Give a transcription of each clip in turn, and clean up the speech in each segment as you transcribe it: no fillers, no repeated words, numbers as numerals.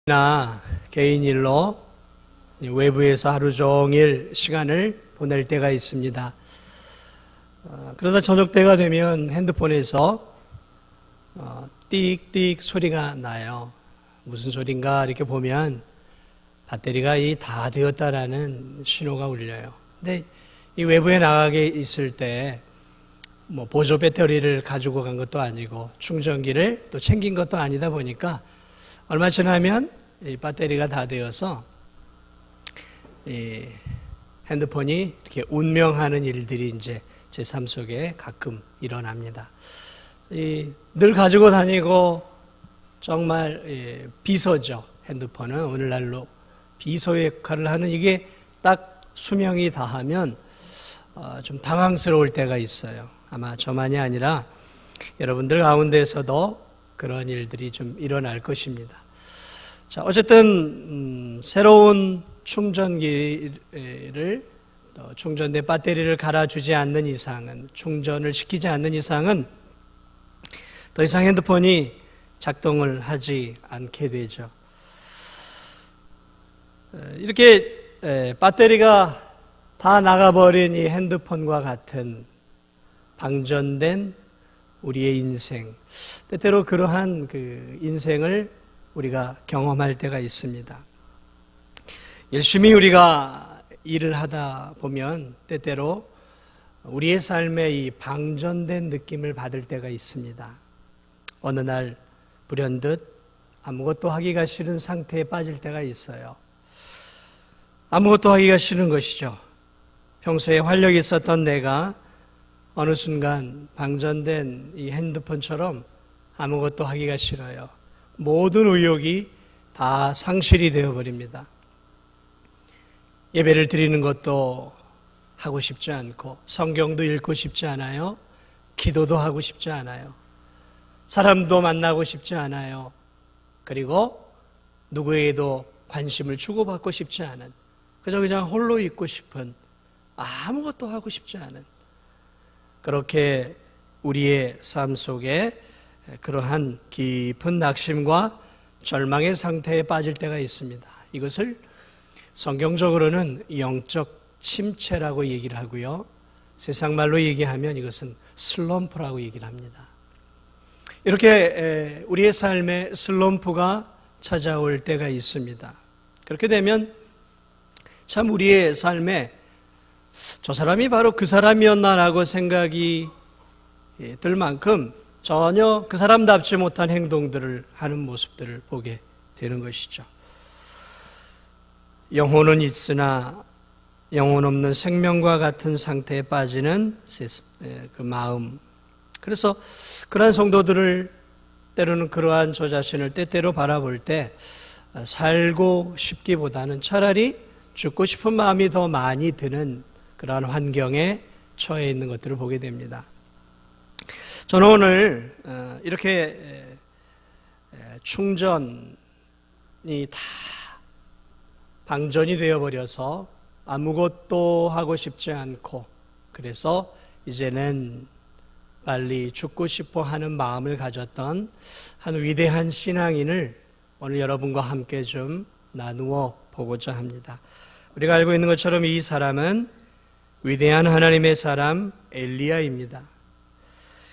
나 개인 일로 외부에서 하루 종일 시간을 보낼 때가 있습니다. 그러다 저녁 때가 되면 핸드폰에서 띡띡 소리가 나요. 무슨 소린가 이렇게 보면 배터리가 다 되었다라는 신호가 울려요. 근데 이 외부에 나가게 있을 때 보조 배터리를 가지고 간 것도 아니고 충전기를 또 챙긴 것도 아니다 보니까 얼마 지나면 이 배터리가 다 되어서 이 핸드폰이 이렇게 운명하는 일들이 이제 제 삶 속에 가끔 일어납니다. 늘 가지고 다니고 정말 비서죠. 핸드폰은 오늘날로 비서 역할을 하는 이게 딱 수명이 다하면 좀 당황스러울 때가 있어요. 아마 저만이 아니라 여러분들 가운데서도 그런 일들이 좀 일어날 것입니다. 자, 어쨌든 새로운 충전기를 충전된 배터리를 갈아주지 않는 이상은, 충전을 시키지 않는 이상은 더 이상 핸드폰이 작동을 하지 않게 되죠. 이렇게 배터리가 다 나가버린 이 핸드폰과 같은 방전된 우리의 인생, 때때로 그러한 그 인생을 우리가 경험할 때가 있습니다. 열심히 우리가 일을 하다 보면 때때로 우리의 삶에 이 방전된 느낌을 받을 때가 있습니다. 어느 날 불현듯 아무것도 하기가 싫은 상태에 빠질 때가 있어요. 아무것도 하기가 싫은 것이죠. 평소에 활력이 있었던 내가 어느 순간 방전된 이 핸드폰처럼 아무것도 하기가 싫어요. 모든 의욕이 다 상실이 되어버립니다. 예배를 드리는 것도 하고 싶지 않고, 성경도 읽고 싶지 않아요. 기도도 하고 싶지 않아요. 사람도 만나고 싶지 않아요. 그리고 누구에게도 관심을 주고받고 싶지 않은, 그냥 홀로 있고 싶은, 아무것도 하고 싶지 않은, 그렇게 우리의 삶 속에 그러한 깊은 낙심과 절망의 상태에 빠질 때가 있습니다. 이것을 성경적으로는 영적 침체라고 얘기를 하고요. 세상 말로 얘기하면 이것은 슬럼프라고 얘기를 합니다. 이렇게 우리의 삶에 슬럼프가 찾아올 때가 있습니다. 그렇게 되면 참 우리의 삶에 저 사람이 바로 그 사람이었나라고 생각이 들 만큼 전혀 그 사람답지 못한 행동들을 하는 모습들을 보게 되는 것이죠. 영혼은 있으나 영혼 없는 생명과 같은 상태에 빠지는 그 마음. 그래서 그러한 성도들을 때로는 그러한 저 자신을 때때로 바라볼 때 살고 싶기보다는 차라리 죽고 싶은 마음이 더 많이 드는 그러한 환경에 처해 있는 것들을 보게 됩니다. 저는 오늘 이렇게 충전이 다 방전이 되어버려서 아무것도 하고 싶지 않고, 그래서 이제는 빨리 죽고 싶어 하는 마음을 가졌던 한 위대한 신앙인을 오늘 여러분과 함께 좀 나누어 보고자 합니다. 우리가 알고 있는 것처럼 이 사람은 위대한 하나님의 사람 엘리야입니다.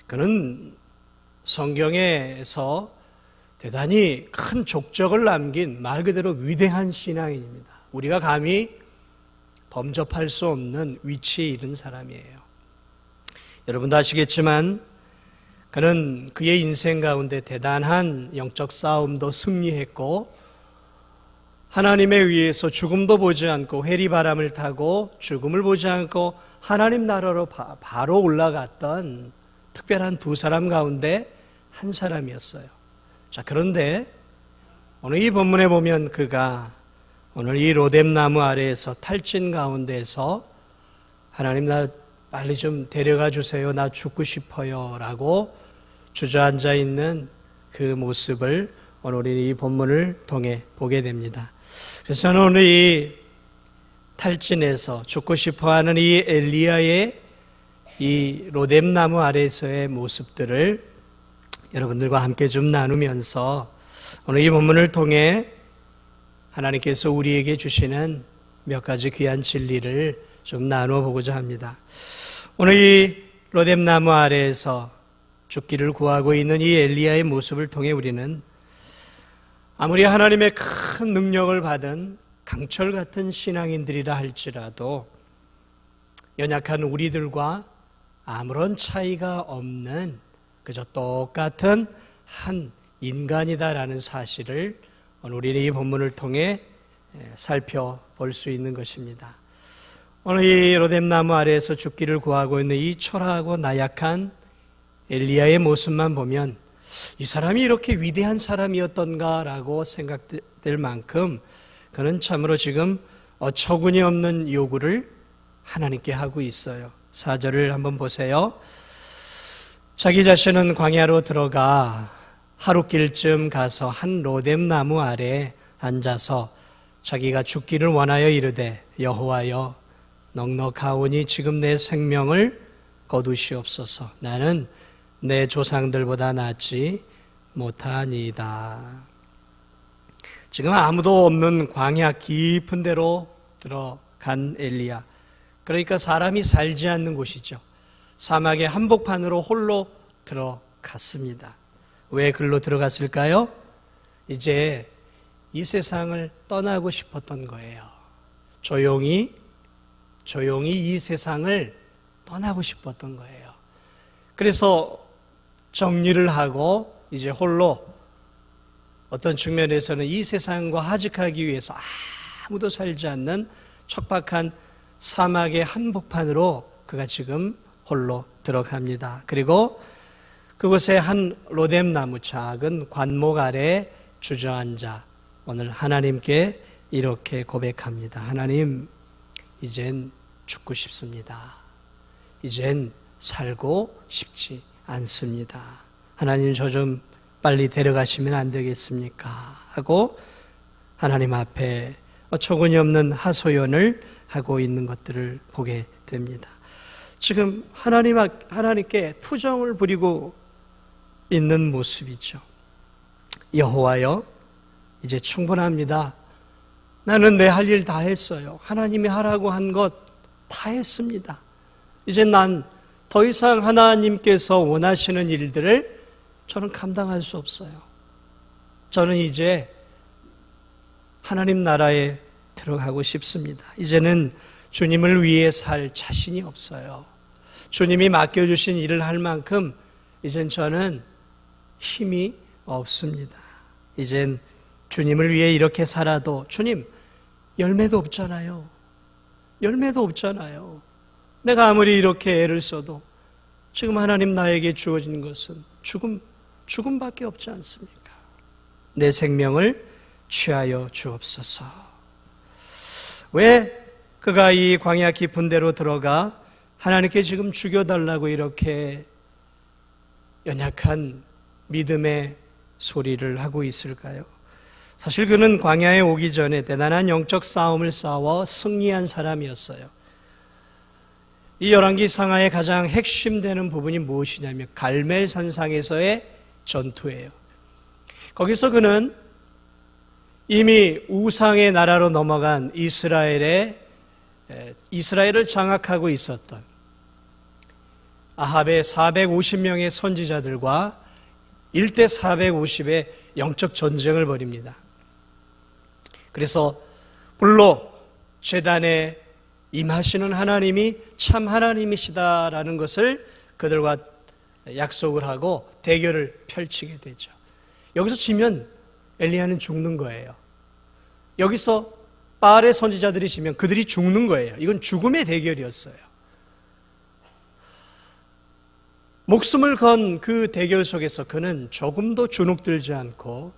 그는 성경에서 대단히 큰 족적을 남긴 말 그대로 위대한 신앙인입니다. 우리가 감히 범접할 수 없는 위치에 이른 사람이에요. 여러분도 아시겠지만 그는 그의 인생 가운데 대단한 영적 싸움도 승리했고, 하나님에 의해서 죽음도 보지 않고 회리바람을 타고 죽음을 보지 않고 하나님 나라로 바로 올라갔던 특별한 두 사람 가운데 한 사람이었어요. 자, 그런데 오늘 이 본문에 보면 그가 오늘 이 로뎀나무 아래에서 탈진 가운데서 하나님 나 빨리 좀 데려가 주세요. 나 죽고 싶어요. 라고 주저앉아 있는 그 모습을 오늘 우리 이 본문을 통해 보게 됩니다. 그래서 저는 오늘 이 탈진에서 죽고 싶어하는 이 엘리야의 이 로뎀나무 아래에서의 모습들을 여러분들과 함께 좀 나누면서 오늘 이 본문을 통해 하나님께서 우리에게 주시는 몇 가지 귀한 진리를 좀 나누어 보고자 합니다. 오늘 이 로뎀나무 아래에서 죽기를 구하고 있는 이 엘리야의 모습을 통해 우리는 아무리 하나님의 큰 능력을 받은 강철 같은 신앙인들이라 할지라도 연약한 우리들과 아무런 차이가 없는 그저 똑같은 한 인간이다라는 사실을 오늘 우리는 이 본문을 통해 살펴볼 수 있는 것입니다. 오늘 이 로뎀나무 아래에서 죽기를 구하고 있는 이 초라하고 나약한 엘리야의 모습만 보면 이 사람이 이렇게 위대한 사람이었던가라고 생각될 만큼 그는 참으로 지금 어처구니 없는 요구를 하나님께 하고 있어요. 4절을 한번 보세요. 자기 자신은 광야로 들어가 하룻길쯤 가서 한 로뎀나무 아래 앉아서 자기가 죽기를 원하여 이르되 여호와여 넉넉하오니 지금 내 생명을 거두시옵소서. 나는 내 조상들보다 낫지 못하니이다. 지금 아무도 없는 광야 깊은 데로 들어간 엘리야. 그러니까 사람이 살지 않는 곳이죠. 사막의 한복판으로 홀로 들어갔습니다. 왜 글로 들어갔을까요? 이제 이 세상을 떠나고 싶었던 거예요. 조용히 이 세상을 떠나고 싶었던 거예요. 그래서 정리를 하고 이제 홀로 어떤 측면에서는 이 세상과 하직하기 위해서 아무도 살지 않는 척박한 사막의 한복판으로 그가 지금 홀로 들어갑니다. 그리고 그곳에 한 로뎀나무 작은 관목 아래 주저앉아 오늘 하나님께 이렇게 고백합니다. 하나님, 이젠 죽고 싶습니다. 이젠 살고 싶지 않습니다. 하나님, 저 좀 빨리 데려가시면 안 되겠습니까? 하고 하나님 앞에 어처구니 없는 하소연을 하고 있는 것들을 보게 됩니다. 지금 하나님께 투정을 부리고 있는 모습이죠. 여호와여, 이제 충분합니다. 나는 내 할 일 다 했어요. 하나님이 하라고 한 것 다 했습니다. 이제 난 더 이상 하나님께서 원하시는 일들을 저는 감당할 수 없어요. 저는 이제 하나님 나라에 들어가고 싶습니다. 이제는 주님을 위해 살 자신이 없어요. 주님이 맡겨주신 일을 할 만큼 이젠 저는 힘이 없습니다. 이젠 주님을 위해 이렇게 살아도 주님, 열매도 없잖아요. 열매도 없잖아요. 내가 아무리 이렇게 애를 써도 지금 하나님 나에게 주어진 것은 죽음밖에 없지 않습니까? 내 생명을 취하여 주옵소서. 왜 그가 이 광야 깊은 데로 들어가 하나님께 지금 죽여달라고 이렇게 연약한 믿음의 소리를 하고 있을까요? 사실 그는 광야에 오기 전에 대단한 영적 싸움을 싸워 승리한 사람이었어요. 이 열왕기 상하의 가장 핵심되는 부분이 무엇이냐면 갈멜산상에서의 전투예요. 거기서 그는 이미 우상의 나라로 넘어간 이스라엘을 장악하고 있었던 아합의 450명의 선지자들과 1대 450의 영적 전쟁을 벌입니다. 그래서 불로 제단에 임하시는 하나님이 참 하나님이시다라는 것을 그들과 약속을 하고 대결을 펼치게 되죠. 여기서 지면 엘리야는 죽는 거예요. 여기서 바알의 선지자들이 지면 그들이 죽는 거예요. 이건 죽음의 대결이었어요. 목숨을 건 그 대결 속에서 그는 조금도 주눅들지 않고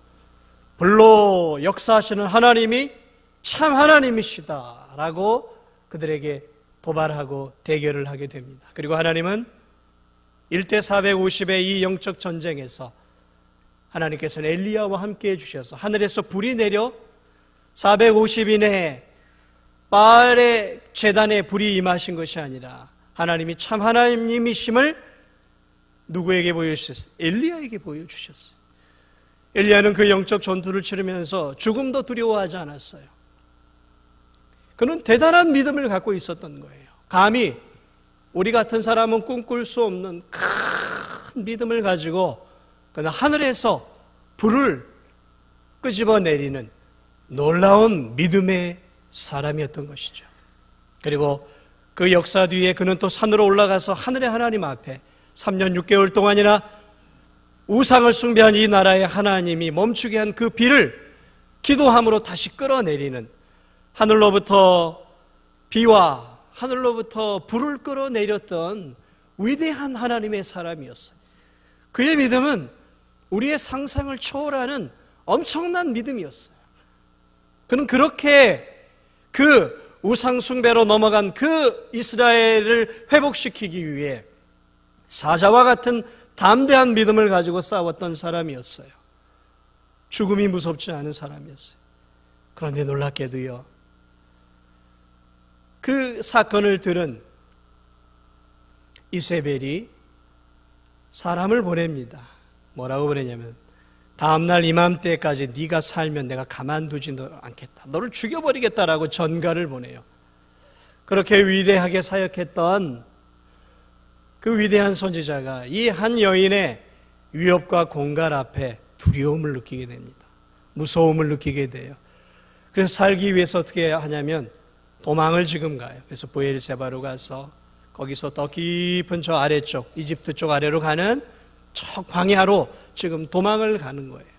불로 역사하시는 하나님이 참 하나님이시다라고 그들에게 도발하고 대결을 하게 됩니다. 그리고 하나님은 1대 450의 이 영적 전쟁에서 하나님께서는 엘리야와 함께 해주셔서 하늘에서 불이 내려 450인의 바알의 제단에 불이 임하신 것이 아니라 하나님이 참 하나님이심을 누구에게 보여주셨어요? 엘리야에게 보여주셨어요. 엘리야는 그 영적 전투를 치르면서 죽음도 두려워하지 않았어요. 그는 대단한 믿음을 갖고 있었던 거예요. 감히 우리 같은 사람은 꿈꿀 수 없는 큰 믿음을 가지고 그는 하늘에서 불을 끄집어 내리는 놀라운 믿음의 사람이었던 것이죠. 그리고 그 역사 뒤에 그는 또 산으로 올라가서 하늘의 하나님 앞에 3년 6개월 동안이나 우상을 숭배한 이 나라의 하나님이 멈추게 한 그 비를 기도함으로 다시 끌어내리는, 하늘로부터 비와 하늘로부터 불을 끌어내렸던 위대한 하나님의 사람이었어요. 그의 믿음은 우리의 상상을 초월하는 엄청난 믿음이었어요. 그는 그렇게 그 우상 숭배로 넘어간 그 이스라엘을 회복시키기 위해 사자와 같은 담대한 믿음을 가지고 싸웠던 사람이었어요. 죽음이 무섭지 않은 사람이었어요. 그런데 놀랍게도요, 그 사건을 들은 이세벨이 사람을 보냅니다. 뭐라고 보내냐면, 다음날 이맘때까지 네가 살면 내가 가만두지 않겠다, 너를 죽여버리겠다라고 전가를 보내요. 그렇게 위대하게 사역했던 그 위대한 선지자가 이 한 여인의 위협과 공갈 앞에 두려움을 느끼게 됩니다. 무서움을 느끼게 돼요. 그래서 살기 위해서 어떻게 하냐면 도망을 지금 가요. 그래서 브엘세바로 가서 거기서 더 깊은 저 아래쪽, 이집트 쪽 아래로 가는 저 광야로 지금 도망을 가는 거예요.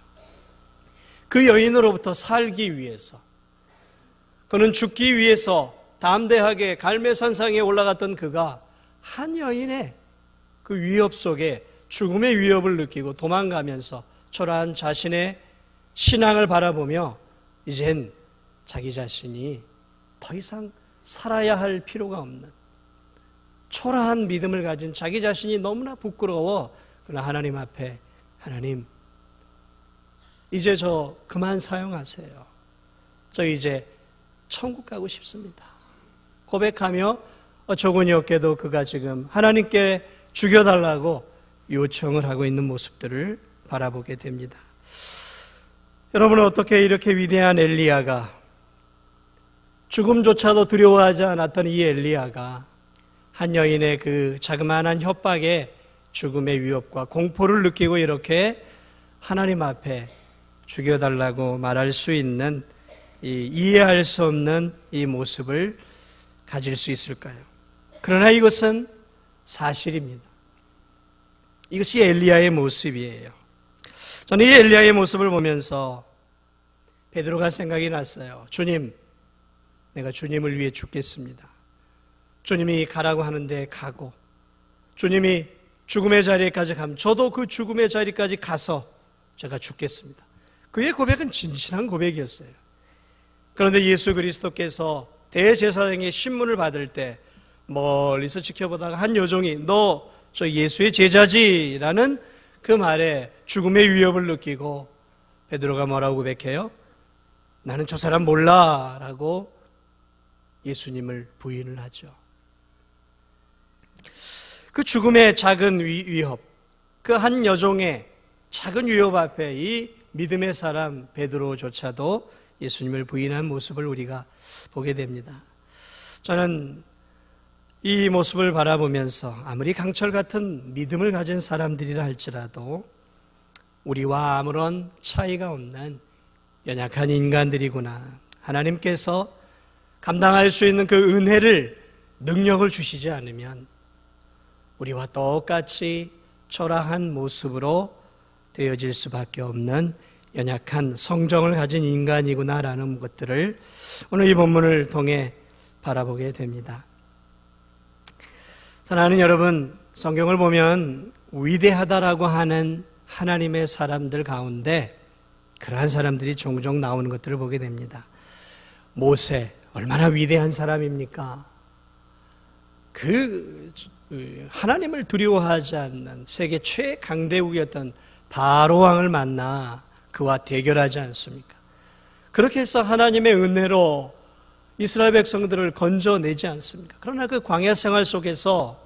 그 여인으로부터 살기 위해서, 그는 죽기 위해서 담대하게 갈매산상에 올라갔던 그가 한 여인의 그 위협 속에 죽음의 위협을 느끼고 도망가면서 초라한 자신의 신앙을 바라보며 이젠 자기 자신이 더 이상 살아야 할 필요가 없는 초라한 믿음을 가진 자기 자신이 너무나 부끄러워, 그러나 하나님 앞에, 하나님 이제 저 그만 사용하세요. 저 이제 천국 가고 싶습니다. 고백하며 조근이 없게도 그가 지금 하나님께 죽여달라고 요청을 하고 있는 모습들을 바라보게 됩니다. 여러분은 어떻게 이렇게 위대한 엘리야가, 죽음조차도 두려워하지 않았던 이 엘리야가 한 여인의 그 자그마한 협박에 죽음의 위협과 공포를 느끼고 이렇게 하나님 앞에 죽여달라고 말할 수 있는, 이해할 수 없는 이 모습을 가질 수 있을까요? 그러나 이것은 사실입니다. 이것이 엘리야의 모습이에요. 저는 이 엘리야의 모습을 보면서 베드로가 생각이 났어요. 주님, 내가 주님을 위해 죽겠습니다. 주님이 가라고 하는데 가고, 주님이 죽음의 자리에까지 가면 저도 그 죽음의 자리까지 가서 제가 죽겠습니다. 그의 고백은 진실한 고백이었어요. 그런데 예수 그리스도께서 대제사장의 신문을 받을 때 멀리서 지켜보다가 한 여종이 너 저 예수의 제자지라는 그 말에 죽음의 위협을 느끼고 베드로가 뭐라고 고백해요? 나는 저 사람 몰라 라고 예수님을 부인을 하죠. 그 죽음의 작은 위협, 그 한 여종의 작은 위협 앞에 이 믿음의 사람 베드로조차도 예수님을 부인한 모습을 우리가 보게 됩니다. 저는 이 모습을 바라보면서 아무리 강철 같은 믿음을 가진 사람들이라 할지라도 우리와 아무런 차이가 없는 연약한 인간들이구나. 하나님께서 감당할 수 있는 그 은혜를, 능력을 주시지 않으면 우리와 똑같이 초라한 모습으로 되어질 수밖에 없는 연약한 성정을 가진 인간이구나라는 것들을 오늘 이 본문을 통해 바라보게 됩니다. 사랑하는 여러분, 성경을 보면 위대하다라고 하는 하나님의 사람들 가운데 그러한 사람들이 종종 나오는 것들을 보게 됩니다. 모세, 얼마나 위대한 사람입니까? 그 하나님을 두려워하지 않는 세계 최강대국이었던 바로 왕을 만나 그와 대결하지 않습니까? 그렇게 해서 하나님의 은혜로 이스라엘 백성들을 건져내지 않습니까? 그러나 그 광야 생활 속에서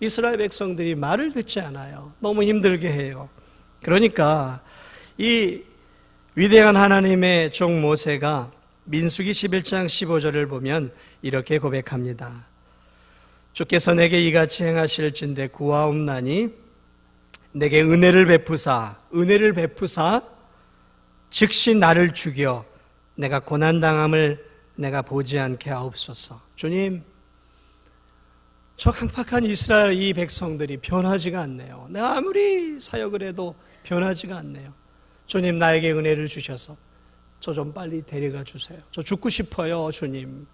이스라엘 백성들이 말을 듣지 않아요. 너무 힘들게 해요. 그러니까 이 위대한 하나님의 종 모세가 민수기 11장 15절을 보면 이렇게 고백합니다. 주께서 내게 이같이 행하실진대 구하옵나니 내게 은혜를 베푸사 즉시 나를 죽여 내가 고난당함을 내가 보지 않게 하옵소서. 주님, 저 강팍한 이스라엘 이 백성들이 변하지가 않네요. 내가 아무리 사역을 해도 변하지가 않네요. 주님, 나에게 은혜를 주셔서 저 좀 빨리 데려가 주세요. 저 죽고 싶어요. 주님,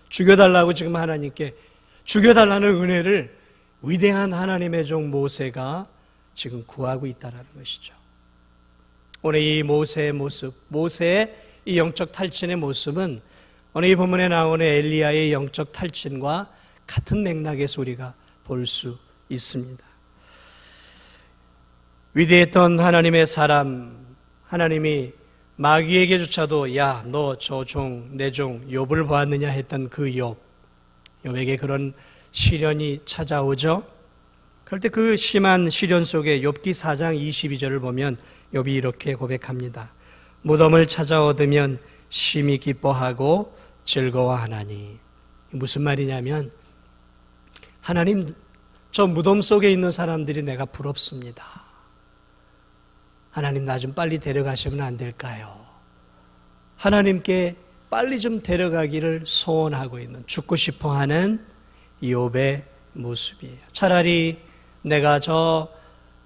죽여달라고 지금 하나님께 죽여달라는 은혜를 위대한 하나님의 종 모세가 지금 구하고 있다는 것이죠. 오늘 이 모세의 모습, 모세의 이 영적 탈진의 모습은 오늘 이 본문에 나오는 엘리야의 영적 탈진과 같은 맥락에서 우리가 볼 수 있습니다. 위대했던 하나님의 사람, 하나님이 마귀에게조차도 야, 너 저 종, 내 종 욥을 보았느냐 했던 그 욥에게 그런 시련이 찾아오죠. 그럴 때 그 심한 시련 속에 욥기 4장 22절을 보면 욥이 이렇게 고백합니다. 무덤을 찾아 얻으면 심히 기뻐하고 즐거워하나니. 무슨 말이냐면 하나님, 저 무덤 속에 있는 사람들이 내가 부럽습니다. 하나님, 나 좀 빨리 데려가시면 안 될까요? 하나님께 빨리 좀 데려가기를 소원하고 있는, 죽고 싶어하는 욥의 모습이에요. 차라리 내가 저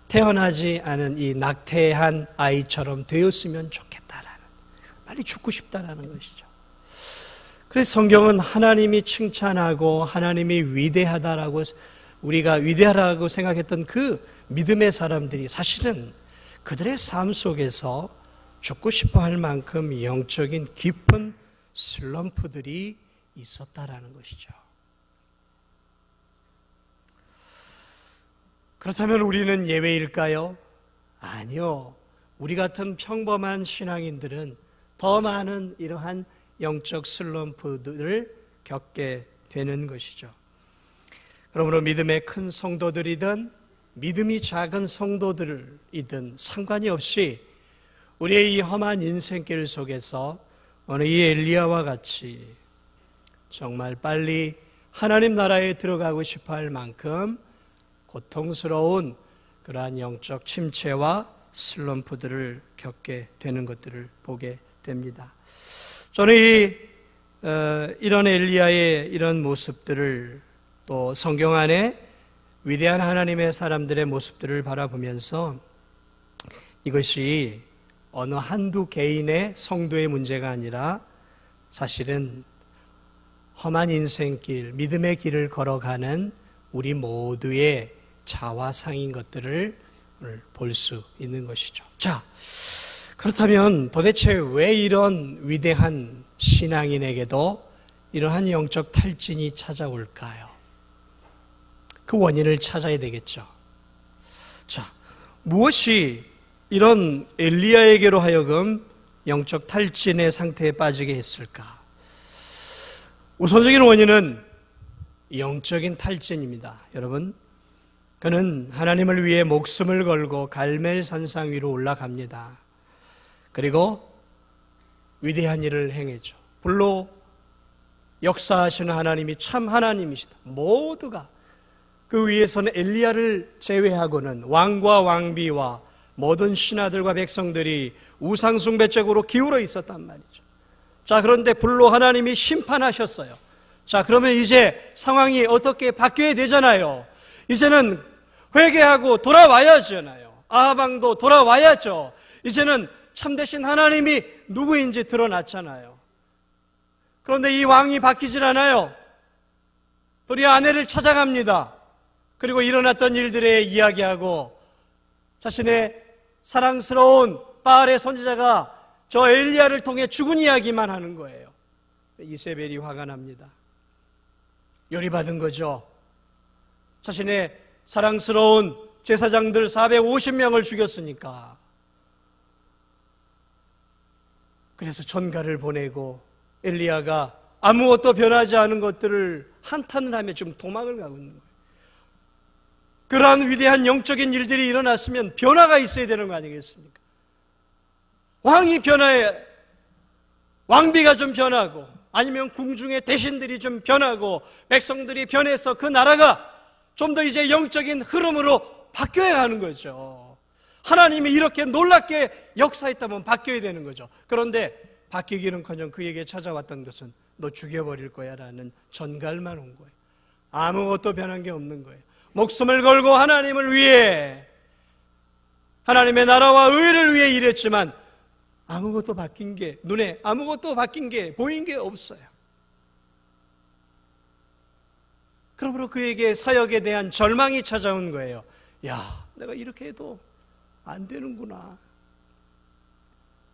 태어나지 않은 이 낙태한 아이처럼 되었으면 좋겠다라는, 빨리 죽고 싶다라는 것이죠. 그래서 성경은 하나님이 칭찬하고 하나님이 위대하다라고, 우리가 위대하다고 생각했던 그 믿음의 사람들이 사실은 그들의 삶 속에서 죽고 싶어 할 만큼 영적인 깊은 슬럼프들이 있었다라는 것이죠. 그렇다면 우리는 예외일까요? 아니요. 우리 같은 평범한 신앙인들은 더 많은 이러한 영적 슬럼프들을 겪게 되는 것이죠. 그러므로 믿음의 큰 성도들이든 믿음이 작은 성도들이든 상관이 없이 우리의 이 험한 인생길 속에서 어느 이 엘리야와 같이 정말 빨리 하나님 나라에 들어가고 싶어 할 만큼 고통스러운 그러한 영적 침체와 슬럼프들을 겪게 되는 것들을 보게 됩니다. 저는 이런 엘리야의 이런 모습들을 또 성경 안에 위대한 하나님의 사람들의 모습들을 바라보면서 이것이 어느 한두 개인의 성도의 문제가 아니라 사실은 험한 인생길, 믿음의 길을 걸어가는 우리 모두의 자화상인 것들을 볼 수 있는 것이죠. 자, 그렇다면 도대체 왜 이런 위대한 신앙인에게도 이러한 영적 탈진이 찾아올까요? 그 원인을 찾아야 되겠죠. 자, 무엇이 이런 엘리야에게로 하여금 영적 탈진의 상태에 빠지게 했을까? 우선적인 원인은 영적인 탈진입니다. 여러분, 그는 하나님을 위해 목숨을 걸고 갈멜 산상 위로 올라갑니다. 그리고 위대한 일을 행했죠. 불로 역사하시는 하나님이 참 하나님이시다. 모두가 그 위에서는 엘리야를 제외하고는 왕과 왕비와 모든 신하들과 백성들이 우상숭배적으로 기울어 있었단 말이죠. 자, 그런데 불로 하나님이 심판하셨어요. 자, 그러면 이제 상황이 어떻게 바뀌어야 되잖아요. 이제는 회개하고 돌아와야잖아요. 아합 왕도 돌아와야죠. 이제는 참되신 하나님이 누구인지 드러났잖아요. 그런데 이 왕이 바뀌질 않아요. 우리 아내를 찾아갑니다. 그리고 일어났던 일들에 이야기하고 자신의 사랑스러운 바알의 선지자가 저 엘리야를 통해 죽은 이야기만 하는 거예요. 이세벨이 화가 납니다. 열이받은 거죠. 자신의 사랑스러운 제사장들 450명을 죽였으니까. 그래서 전가를 보내고 엘리야가 아무것도 변하지 않은 것들을 한탄을 하며 지금 도망을 가고 있는 거예요. 그러한 위대한 영적인 일들이 일어났으면 변화가 있어야 되는 거 아니겠습니까? 왕이 변화해, 왕비가 좀 변하고 아니면 궁중의 대신들이 좀 변하고 백성들이 변해서 그 나라가 좀 더 이제 영적인 흐름으로 바뀌어야 하는 거죠. 하나님이 이렇게 놀랍게 역사했다면 바뀌어야 되는 거죠. 그런데 바뀌기는커녕 그에게 찾아왔던 것은 너 죽여버릴 거야 라는 전갈만 온 거예요. 아무것도 변한 게 없는 거예요. 목숨을 걸고 하나님을 위해, 하나님의 나라와 의를 위해 일했지만 아무것도 바뀐 게, 눈에 아무것도 바뀐 게 보인 게 없어요. 그러므로 그에게 사역에 대한 절망이 찾아온 거예요. 야, 내가 이렇게 해도 안 되는구나.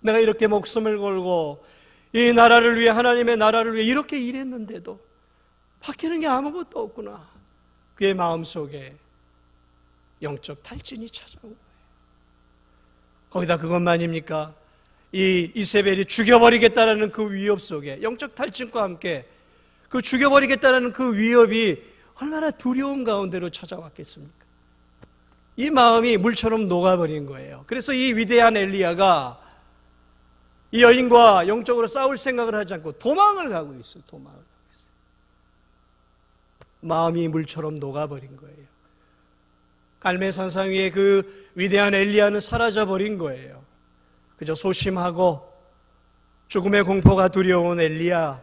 내가 이렇게 목숨을 걸고 이 나라를 위해, 하나님의 나라를 위해 이렇게 일했는데도 바뀌는 게 아무것도 없구나. 그의 마음속에 영적 탈진이 찾아온 거예요. 거기다 그것만입니까? 이 이세벨이 죽여버리겠다라는 그 위협 속에, 영적 탈진과 함께 그 죽여버리겠다라는 그 위협이 얼마나 두려운 가운데로 찾아왔겠습니까? 이 마음이 물처럼 녹아버린 거예요. 그래서 이 위대한 엘리야가 이 여인과 영적으로 싸울 생각을 하지 않고 도망을 가고 있어요. 도망을 가고 있어요. 마음이 물처럼 녹아버린 거예요. 갈멜산상 위에 그 위대한 엘리야는 사라져버린 거예요. 그저 소심하고 죽음의 공포가 두려운 엘리야,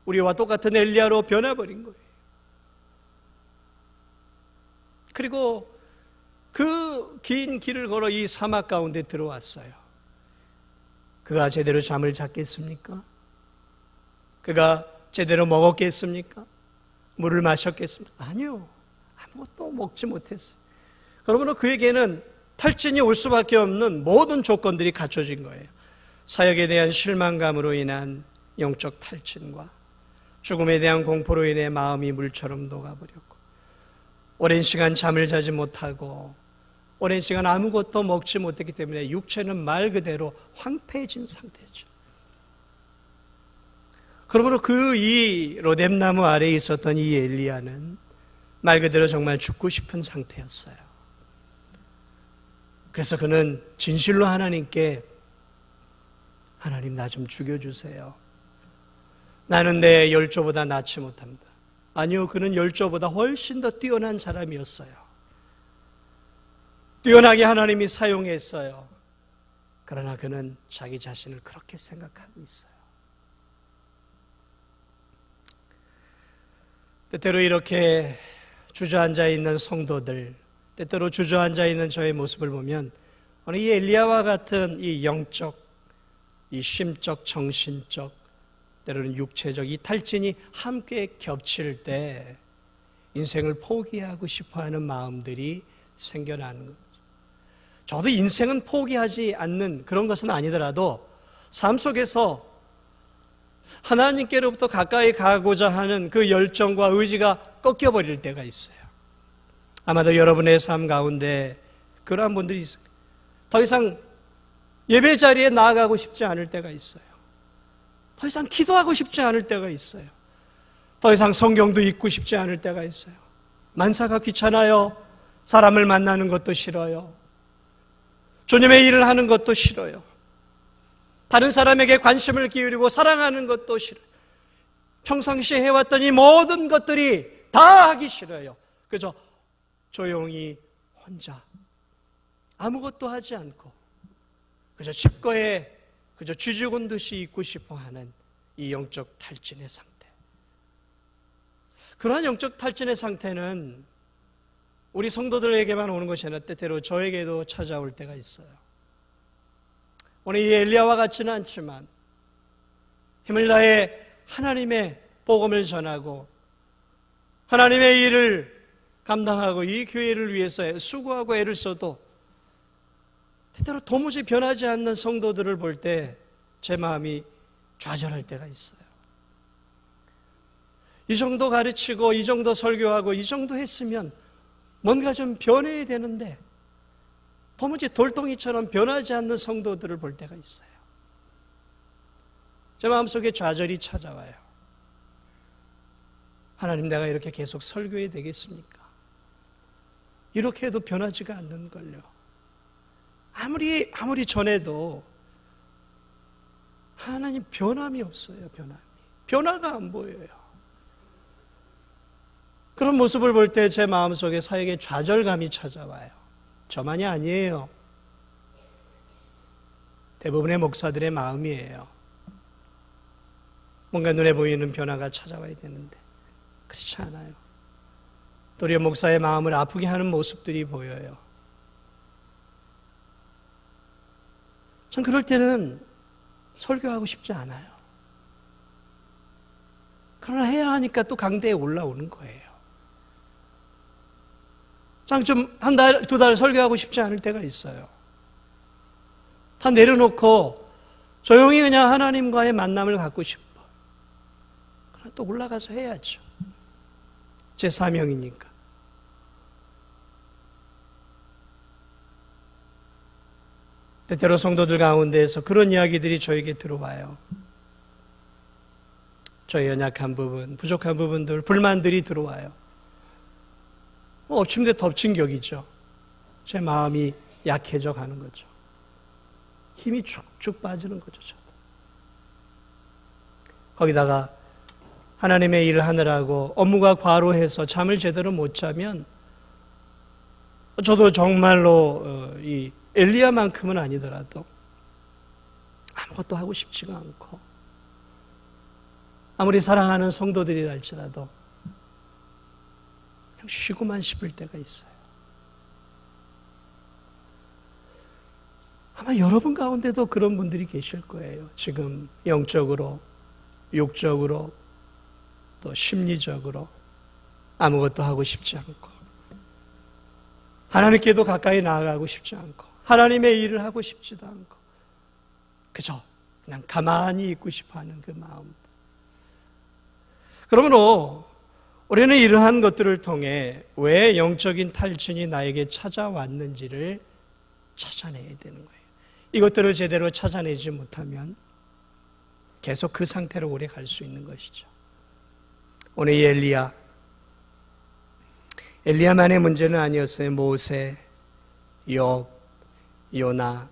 우리와 똑같은 엘리야로 변해버린 거예요. 그리고 그 긴 길을 걸어 이 사막 가운데 들어왔어요. 그가 제대로 잠을 잤겠습니까? 그가 제대로 먹었겠습니까? 물을 마셨겠습니까? 아니요. 아무것도 먹지 못했어요. 그러므로 그에게는 탈진이 올 수밖에 없는 모든 조건들이 갖춰진 거예요. 사역에 대한 실망감으로 인한 영적 탈진과 죽음에 대한 공포로 인해 마음이 물처럼 녹아버렸고, 오랜 시간 잠을 자지 못하고 오랜 시간 아무것도 먹지 못했기 때문에 육체는 말 그대로 황폐해진 상태죠. 그러므로 그 이 로뎀나무 아래에 있었던 이 엘리야는 말 그대로 정말 죽고 싶은 상태였어요. 그래서 그는 진실로 하나님께, 하나님 나 좀 죽여주세요. 나는 내 열조보다 낫지 못합니다. 아니요, 그는 열조보다 훨씬 더 뛰어난 사람이었어요. 뛰어나게 하나님이 사용했어요. 그러나 그는 자기 자신을 그렇게 생각하고 있어요. 때때로 이렇게 주저앉아 있는 성도들, 때때로 주저앉아 있는 저의 모습을 보면 오늘 이 엘리야와 같은 이 영적, 이 심적, 정신적, 때로는 육체적 이 탈진이 함께 겹칠 때 인생을 포기하고 싶어하는 마음들이 생겨나는 거죠. 저도 인생은 포기하지 않는 그런 것은 아니더라도 삶 속에서 하나님께로부터 가까이 가고자 하는 그 열정과 의지가 꺾여버릴 때가 있어요. 아마도 여러분의 삶 가운데 그러한 분들이 있어요. 더 이상 예배 자리에 나아가고 싶지 않을 때가 있어요. 더 이상 기도하고 싶지 않을 때가 있어요. 더 이상 성경도 읽고 싶지 않을 때가 있어요. 만사가 귀찮아요. 사람을 만나는 것도 싫어요. 주님의 일을 하는 것도 싫어요. 다른 사람에게 관심을 기울이고 사랑하는 것도 싫어요. 평상시에 해왔던 이 모든 것들이 다 하기 싫어요. 그저 조용히 혼자 아무것도 하지 않고 그저 집거에 그저 쥐 죽은 듯이 있고 싶어하는 이 영적 탈진의 상태. 그러한 영적 탈진의 상태는 우리 성도들에게만 오는 것이 아니라 때때로 저에게도 찾아올 때가 있어요. 오늘 이 엘리야와 같지는 않지만 힘을 다해 하나님의 복음을 전하고 하나님의 일을 감당하고 이 교회를 위해서 수고하고 애를 써도 때때로 도무지 변하지 않는 성도들을 볼 때 제 마음이 좌절할 때가 있어요. 이 정도 가르치고 이 정도 설교하고 이 정도 했으면 뭔가 좀 변해야 되는데 도무지 돌덩이처럼 변하지 않는 성도들을 볼 때가 있어요. 제 마음속에 좌절이 찾아와요. 하나님, 내가 이렇게 계속 설교해야 되겠습니까? 이렇게 해도 변하지가 않는걸요. 아무리 전해도 하나님 변함이 없어요. 변화가 안 보여요. 그런 모습을 볼 때 제 마음속에 사역의 좌절감이 찾아와요. 저만이 아니에요. 대부분의 목사들의 마음이에요. 뭔가 눈에 보이는 변화가 찾아와야 되는데 그렇지 않아요. 도리어 목사의 마음을 아프게 하는 모습들이 보여요. 전 그럴 때는 설교하고 싶지 않아요. 그러나 해야 하니까 또 강대에 올라오는 거예요. 좀 한 달, 두 달 설교하고 싶지 않을 때가 있어요. 다 내려놓고 조용히 그냥 하나님과의 만남을 갖고 싶어. 그러나 또 올라가서 해야죠. 제 사명이니까. 때때로 성도들 가운데에서 그런 이야기들이 저에게 들어와요. 저의 연약한 부분, 부족한 부분들, 불만들이 들어와요. 엎친 데 덮친 격이죠. 제 마음이 약해져 가는 거죠. 힘이 축축 빠지는 거죠. 저도. 거기다가 하나님의 일을 하느라고 업무가 과로해서 잠을 제대로 못 자면 저도 정말로 이 엘리야만큼은 아니더라도 아무것도 하고 싶지가 않고 아무리 사랑하는 성도들이라 할지라도 그냥 쉬고만 싶을 때가 있어요. 아마 여러분 가운데도 그런 분들이 계실 거예요. 지금 영적으로, 육적으로, 또 심리적으로 아무것도 하고 싶지 않고 하나님께도 가까이 나아가고 싶지 않고 하나님의 일을 하고 싶지도 않고 그저 그냥 가만히 있고 싶어하는 그 마음. 그러므로 우리는 이러한 것들을 통해 왜 영적인 탈진이 나에게 찾아왔는지를 찾아내야 되는 거예요. 이것들을 제대로 찾아내지 못하면 계속 그 상태로 오래 갈 수 있는 것이죠. 오늘 이 엘리야만의 문제는 아니었어요. 모세, 욥, 요나,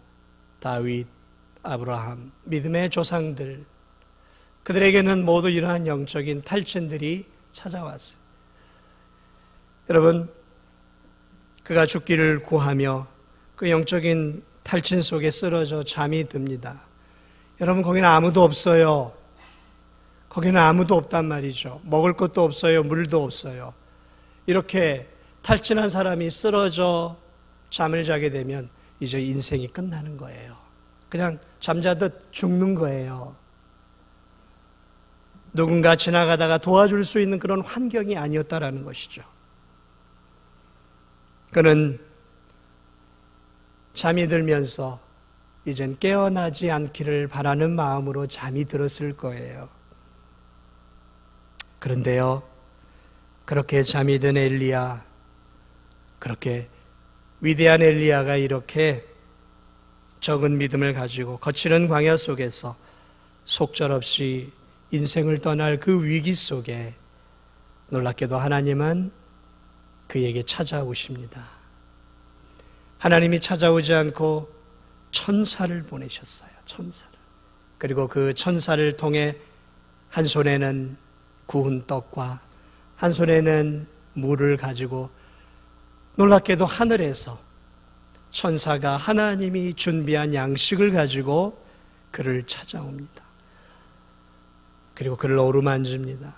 다윗, 아브라함, 믿음의 조상들, 그들에게는 모두 이러한 영적인 탈진들이 찾아왔어요. 여러분, 그가 죽기를 구하며 그 영적인 탈진 속에 쓰러져 잠이 듭니다. 여러분, 거기는 아무도 없어요. 거기는 아무도 없단 말이죠. 먹을 것도 없어요. 물도 없어요. 이렇게 탈진한 사람이 쓰러져 잠을 자게 되면 이제 인생이 끝나는 거예요. 그냥 잠자듯 죽는 거예요. 누군가 지나가다가 도와줄 수 있는 그런 환경이 아니었다라는 것이죠. 그는 잠이 들면서 이젠 깨어나지 않기를 바라는 마음으로 잠이 들었을 거예요. 그런데요, 그렇게 잠이 든 엘리야, 그렇게 위대한 엘리야가 이렇게 적은 믿음을 가지고 거치는 광야 속에서 속절없이 인생을 떠날 그 위기 속에 놀랍게도 하나님은 그에게 찾아오십니다. 하나님이 찾아오지 않고 천사를 보내셨어요. 천사를. 그리고 그 천사를 통해 한 손에는 구운 떡과 한 손에는 물을 가지고 놀랍게도 하늘에서 천사가 하나님이 준비한 양식을 가지고 그를 찾아옵니다. 그리고 그를 어루만집니다.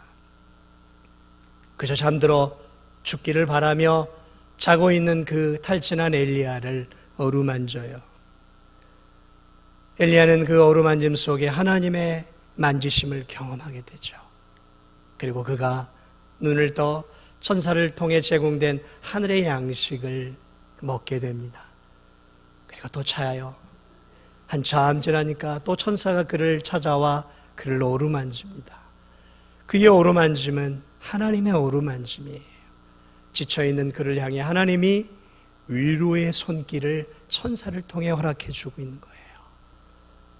그저 잠들어 죽기를 바라며 자고 있는 그 탈진한 엘리야를 어루만져요. 엘리야는 그 어루만짐 속에 하나님의 만지심을 경험하게 되죠. 그리고 그가 눈을 떠 천사를 통해 제공된 하늘의 양식을 먹게 됩니다. 그리고 또 차요. 한참 지나니까 또 천사가 그를 찾아와 그를 어루만집니다. 그의 어루만짐은 하나님의 어루만짐이에요. 지쳐있는 그를 향해 하나님이 위로의 손길을 천사를 통해 허락해 주고 있는 거예요.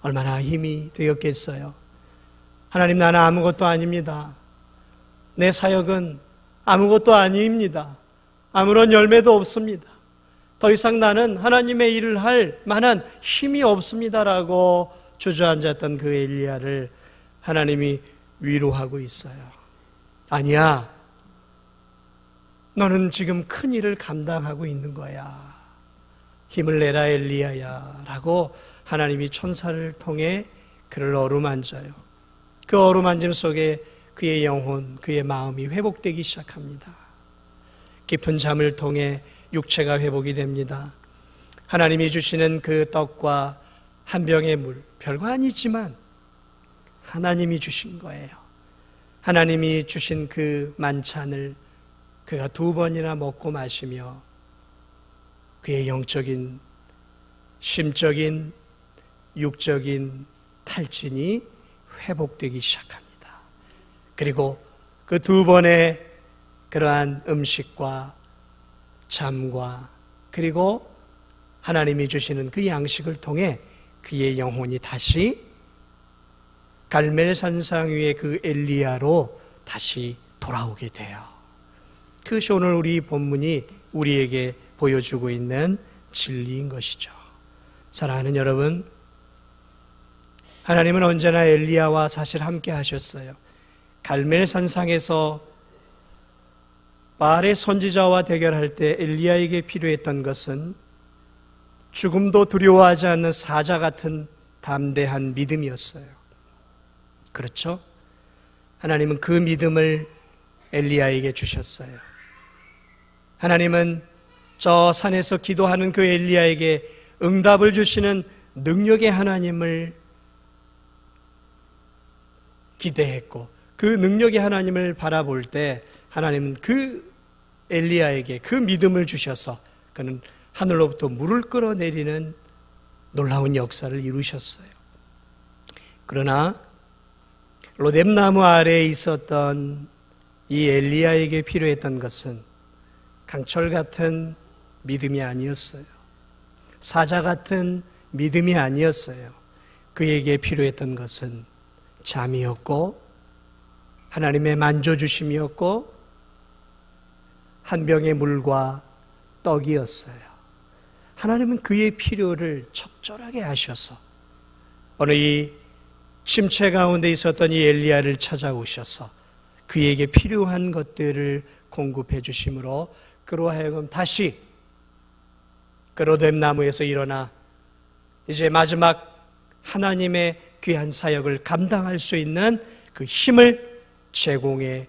얼마나 힘이 되었겠어요. 하나님, 나는 아무것도 아닙니다. 내 사역은 아무것도 아닙니다. 아무런 열매도 없습니다. 더 이상 나는 하나님의 일을 할 만한 힘이 없습니다라고 주저앉았던 그 엘리야를 하나님이 위로하고 있어요. 아니야, 너는 지금 큰 일을 감당하고 있는 거야. 힘을 내라 엘리야야 라고 하나님이 천사를 통해 그를 어루만져요. 그 어루만짐 속에 그의 영혼, 그의 마음이 회복되기 시작합니다. 깊은 잠을 통해 육체가 회복이 됩니다. 하나님이 주시는 그 떡과 한 병의 물, 별거 아니지만 하나님이 주신 거예요. 하나님이 주신 그 만찬을 그가 2번이나 먹고 마시며 그의 영적인, 심적인, 육적인 탈진이 회복되기 시작합니다. 그리고 그 2번의 그러한 음식과 잠과 그리고 하나님이 주시는 그 양식을 통해 그의 영혼이 다시 갈멜산상 위의 그 엘리야로 다시 돌아오게 돼요. 그것이 오늘 우리 본문이 우리에게 보여주고 있는 진리인 것이죠. 사랑하는 여러분, 하나님은 언제나 엘리야와 사실 함께 하셨어요. 갈멜산상에서 바알의 선지자와 대결할 때 엘리야에게 필요했던 것은 죽음도 두려워하지 않는 사자 같은 담대한 믿음이었어요. 그렇죠? 하나님은 그 믿음을 엘리야에게 주셨어요. 하나님은 저 산에서 기도하는 그 엘리야에게 응답을 주시는 능력의 하나님을 기대했고 그 능력의 하나님을 바라볼 때 하나님은 그 엘리야에게 그 믿음을 주셔서 그는 하늘로부터 물을 끌어내리는 놀라운 역사를 이루셨어요. 그러나 로뎀나무 아래에 있었던 이 엘리야에게 필요했던 것은 강철 같은 믿음이 아니었어요. 사자 같은 믿음이 아니었어요. 그에게 필요했던 것은 잠이었고 하나님의 만져주심이었고 한 병의 물과 떡이었어요. 하나님은 그의 필요를 적절하게 아셔서 어느 이 침체 가운데 있었던 이 엘리야를 찾아오셔서 그에게 필요한 것들을 공급해 주심으로 그로 하여금 다시 그 로뎀나무에서 일어나 이제 마지막 하나님의 귀한 사역을 감당할 수 있는 그 힘을 제공해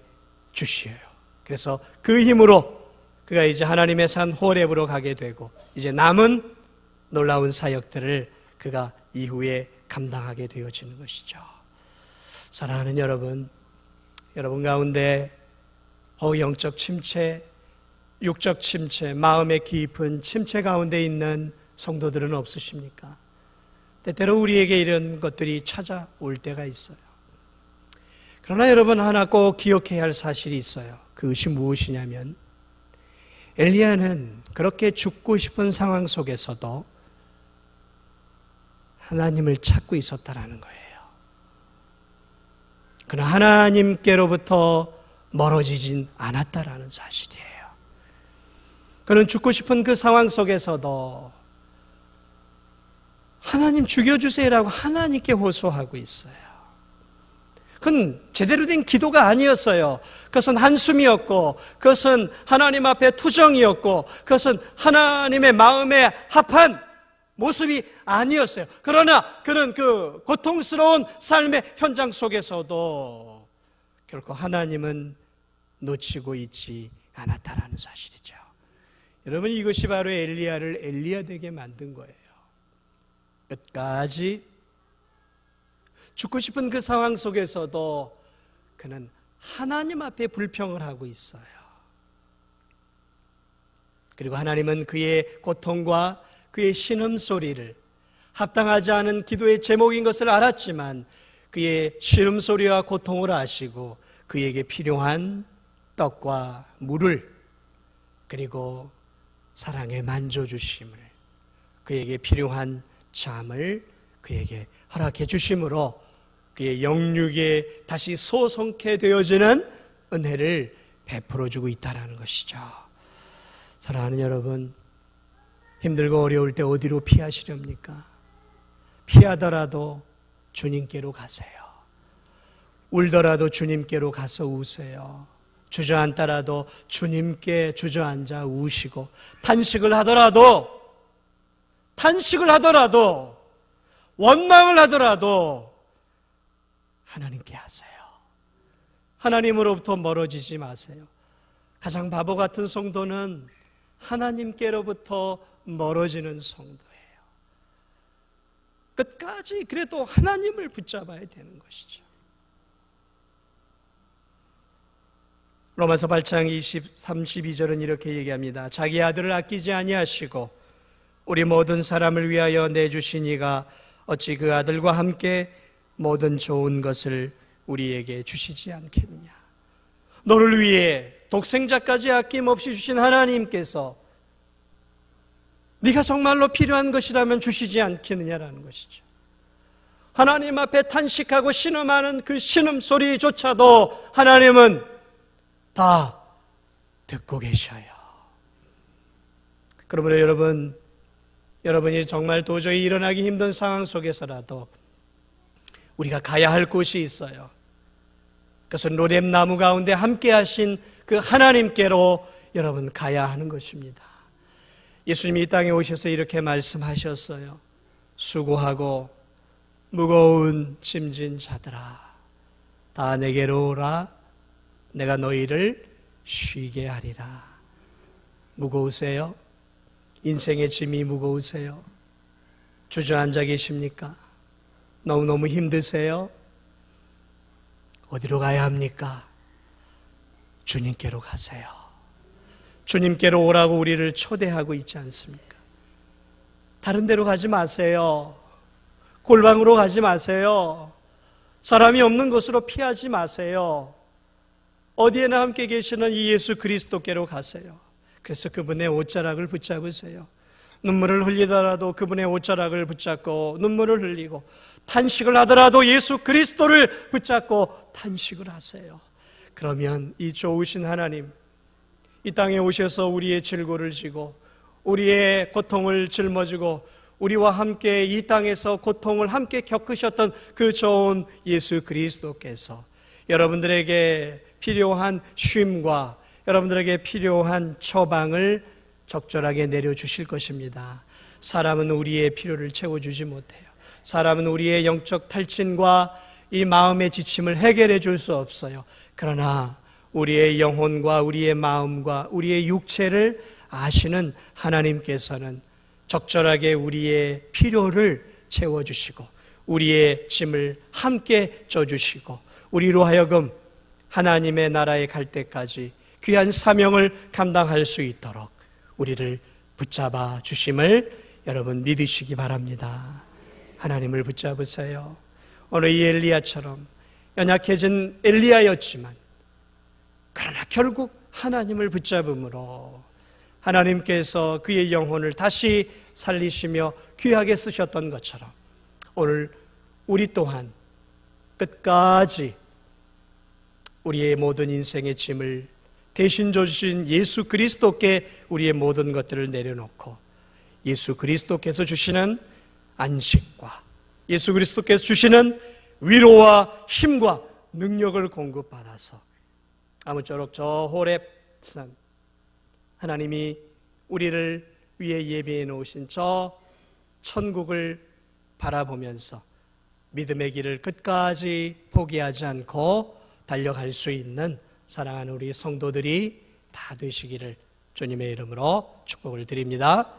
주시어요. 그래서 그 힘으로 그가 이제 하나님의 산 호렙으로 가게 되고 이제 남은 놀라운 사역들을 그가 이후에 감당하게 되어지는 것이죠. 사랑하는 여러분, 여러분 가운데 영적 침체, 육적 침체, 마음의 깊은 침체 가운데 있는 성도들은 없으십니까? 때때로 우리에게 이런 것들이 찾아올 때가 있어요. 그러나 여러분 하나 꼭 기억해야 할 사실이 있어요. 그것이 무엇이냐면 엘리야는 그렇게 죽고 싶은 상황 속에서도 하나님을 찾고 있었다라는 거예요. 그러나 하나님께로부터 멀어지진 않았다라는 사실이에요. 그는 죽고 싶은 그 상황 속에서도 하나님 죽여주세요라고 하나님께 호소하고 있어요. 그건 제대로 된 기도가 아니었어요. 그것은 한숨이었고 그것은 하나님 앞에 투정이었고 그것은 하나님의 마음에 합한 모습이 아니었어요. 그러나 그는 그 고통스러운 삶의 현장 속에서도 결코 하나님은 놓치고 있지 않았다라는 사실이죠. 여러분 이것이 바로 엘리야를 엘리야 되게 만든 거예요. 끝까지 죽고 싶은 그 상황 속에서도 그는 하나님 앞에 불평을 하고 있어요. 그리고 하나님은 그의 고통과 그의 신음소리를 합당하지 않은 기도의 제목인 것을 알았지만 그의 신음소리와 고통을 아시고 그에게 필요한 떡과 물을 그리고 사랑의 만져주심을 그에게 필요한 잠을 그에게 허락해 주심으로 그의 영육에 다시 소성케 되어지는 은혜를 베풀어 주고 있다는 것이죠. 사랑하는 여러분, 힘들고 어려울 때 어디로 피하시렵니까? 피하더라도 주님께로 가세요. 울더라도 주님께로 가서 우세요. 주저앉더라도 주님께 주저앉아 우시고, 탄식을 하더라도 원망을 하더라도 하나님께 하세요. 하나님으로부터 멀어지지 마세요. 가장 바보 같은 성도는 하나님께로부터 멀어지는 성도예요. 끝까지 그래도 하나님을 붙잡아야 되는 것이죠. 로마서 8장 32절은 이렇게 얘기합니다. 자기 아들을 아끼지 아니하시고 우리 모든 사람을 위하여 내주신 이가 어찌 그 아들과 함께 모든 좋은 것을 우리에게 주시지 않겠느냐. 너를 위해 독생자까지 아낌없이 주신 하나님께서 네가 정말로 필요한 것이라면 주시지 않겠느냐라는 것이죠. 하나님 앞에 탄식하고 신음하는 그 신음소리조차도 하나님은 다 듣고 계셔요. 그러므로 여러분이 정말 도저히 일어나기 힘든 상황 속에서라도 우리가 가야 할 곳이 있어요. 그것은 로뎀나무 가운데 함께 하신 그 하나님께로 여러분 가야 하는 것입니다. 예수님이 이 땅에 오셔서 이렇게 말씀하셨어요. 수고하고 무거운 짐진 자들아, 다 내게로 오라. 내가 너희를 쉬게 하리라. 무거우세요? 인생의 짐이 무거우세요? 주저앉아 계십니까? 너무너무 힘드세요? 어디로 가야 합니까? 주님께로 가세요. 주님께로 오라고 우리를 초대하고 있지 않습니까? 다른 데로 가지 마세요. 골방으로 가지 마세요. 사람이 없는 곳으로 피하지 마세요. 어디에나 함께 계시는 이 예수 그리스도께로 가세요. 그래서 그분의 옷자락을 붙잡으세요. 눈물을 흘리더라도 그분의 옷자락을 붙잡고 눈물을 흘리고, 탄식을 하더라도 예수 그리스도를 붙잡고 탄식을 하세요. 그러면 이 좋으신 하나님, 이 땅에 오셔서 우리의 질고를 지고 우리의 고통을 짊어지고 우리와 함께 이 땅에서 고통을 함께 겪으셨던 그 좋은 예수 그리스도께서 여러분들에게 필요한 쉼과 여러분들에게 필요한 처방을 적절하게 내려주실 것입니다. 사람은 우리의 필요를 채워주지 못해요. 사람은 우리의 영적 탈진과 이 마음의 지침을 해결해 줄 수 없어요. 그러나 우리의 영혼과 우리의 마음과 우리의 육체를 아시는 하나님께서는 적절하게 우리의 필요를 채워주시고 우리의 짐을 함께 져주시고 우리로 하여금 하나님의 나라에 갈 때까지 귀한 사명을 감당할 수 있도록 우리를 붙잡아 주심을 여러분 믿으시기 바랍니다. 하나님을 붙잡으세요. 오늘 이 엘리야처럼 연약해진 엘리야였지만 그러나 결국 하나님을 붙잡음으로 하나님께서 그의 영혼을 다시 살리시며 귀하게 쓰셨던 것처럼 오늘 우리 또한 끝까지 우리의 모든 인생의 짐을 대신 져주신 예수 그리스도께 우리의 모든 것들을 내려놓고 예수 그리스도께서 주시는 안식과 예수 그리스도께서 주시는 위로와 힘과 능력을 공급받아서 아무쪼록 저 호렙산 하나님이 우리를 위해 예비해 놓으신 저 천국을 바라보면서 믿음의 길을 끝까지 포기하지 않고 달려갈 수 있는 사랑하는 우리 성도들이 다 되시기를 주님의 이름으로 축복을 드립니다.